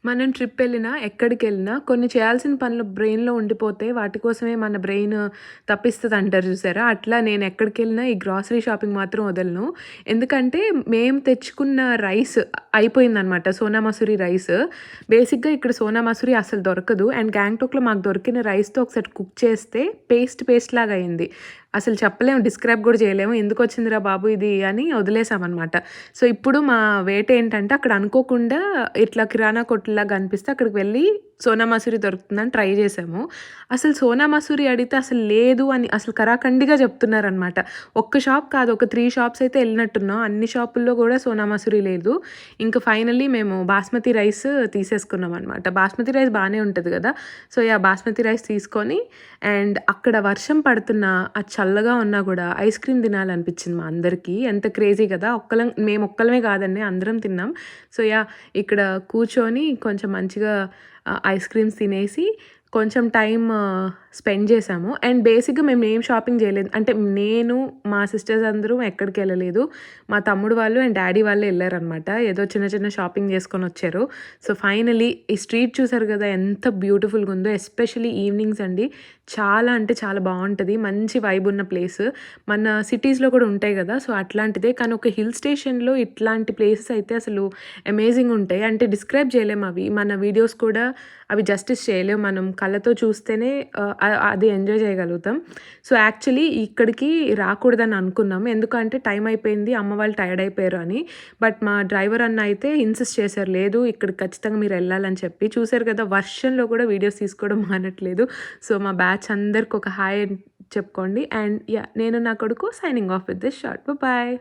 మనం ట్రిప్ వెళ్ళినా, ఎక్కడికెళ్ళినా కొన్ని చేయాల్సిన పనులు బ్రెయిన్‌లో ఉండిపోతే వాటి కోసమే మన బ్రెయిన్ తప్పిస్తదంటారు చూసారా? అట్లా నేను ఎక్కడికెళ్ళినా ఈ గ్రాసరీ షాపింగ్ మాత్రం వదలను. ఎందుకంటే మేము తెచ్చుకున్న రైస్ అయిపోయిందనమాట. సోనా మసూరి రైస్. బేసిక్‌గా ఇక్కడ సోనా మసూరి అసలు దొరకదు. అండ్ గ్యాంగ్టాక్‌లో మాకు దొరికిన రైస్‌తో ఒకసారి కుక్ చేస్తే పేస్ట్ లాగా అయింది. అసలు చెప్పలేము, డిస్క్రైబ్ గూడా చేయలేము. ఎందుకొచ్చిందిరా బాబు ఇది అని వదిలేసామనమాట. సో, ఇప్పుడు మా వేటేంటంటే అక్కడ అనుకోకుండా ఇట్లా కిరాణా కొట్టులాగా కనిపిస్తే అక్కడికి వెళ్ళి సోనా మసూరి దొరుకుతుందని ట్రై చేసాము. అసలు సోనా మసూరి అడిగితే అసలు లేదు అని అసలు ఖరాఖండిగా చెప్తున్నారనమాట. ఒక్క షాప్ కాదు, ఒక 3 షాప్స్ అయితే ఎళ్ళినట్టున్నాం. అన్ని షాపుల్లో గూడా సోనా మసూరి లేదు. ఇంక ఫైనల్లీ మేము బాస్మతి రైస్ తీసేసుకున్నామనమాట. బాస్మతి రైస్ బానే ఉంటది గదా! So, yeah! బాస్మతి రైస్ తీసుకొని అండ్ అక్కడ వర్షం పడుతున్నా, అది చల్లగా ఉన్నా గూడా ఐస్ క్రీమ్ తినాలనిపించింది మా అందరికీ. ఎంత క్రేజీ గదా! మేమొక్కళ్ళమే గాదండి, అందరం తిన్నాం. So, yeah! ఇక్కడ కూర్చొని కొంచెం మంచిగా ఐస్ క్రీమ్స్ తినేసి కొంచెం టైమ్ స్పెండ్ చేశాము. అండ్ బేసిక్‌గా మేమేం షాపింగ్ చేయలేదు. అంటే నేను, మా సిస్టర్స్ అందరూ ఎక్కడికెళ్ళలేదు. మా తమ్ముడు వాళ్ళు అండ్ డ్యాడీ వాళ్ళే ఎళ్లారనమాట. ఏదో చిన్న చిన్న షాపింగ్ చేసుకొనొచ్చారు. సో, ఫైనల్లీ ఈ స్ట్రీట్ చూసారు గదా! ఎంత బ్యూటిఫుల్‌గుందో. ఎస్పెషల్లీ ఈవినింగ్స్ అండి. చాలా అంటే చాలా బావుంటది. మంచి వైబ్ ఉన్న ప్లేస్. మన సిటీస్‌లో కూడా ఉంటాయి గదా! సో, అట్లాంటిదే. కానీ ఒక హిల్ స్టేషన్‌లో ఇట్లాంటి ప్లేసెస్ అయితే అసలు అమేజింగ్ ఉంటాయి. అంటే డిస్క్రైబ్ చేయలేము అవి. మన వీడియోస్ కూడా అవి జస్టిస్ చేయలేవు. మనం కళ్ళతో చూస్తేనే అది ఎంజాయ్ చేయగలుగుతాం. సో, యాక్చువల్లీ ఇక్కడికి రాకూడదని అనుకున్నాము. ఎందుకంటే టైం అయిపోయింది, అమ్మ వాళ్ళు టైర్డ్ అయిపోయారు అని. బట్ మా డ్రైవర్ అన్న అయితే ఇన్సిస్ట్ చేశారు. లేదు, ఇక్కడికి ఖచ్చితంగా మీరెళ్ళాలని చెప్పి. చూసారు కదా, వర్షంలో కూడా వీడియోస్ తీసుకోవడం మానట్లేదు. సో, మా బ్యాచ్ అందరికి ఒక హాయ్ చెప్పుకోండి. And yeah! నేను నా కొడుకు signing off with this short. Bye.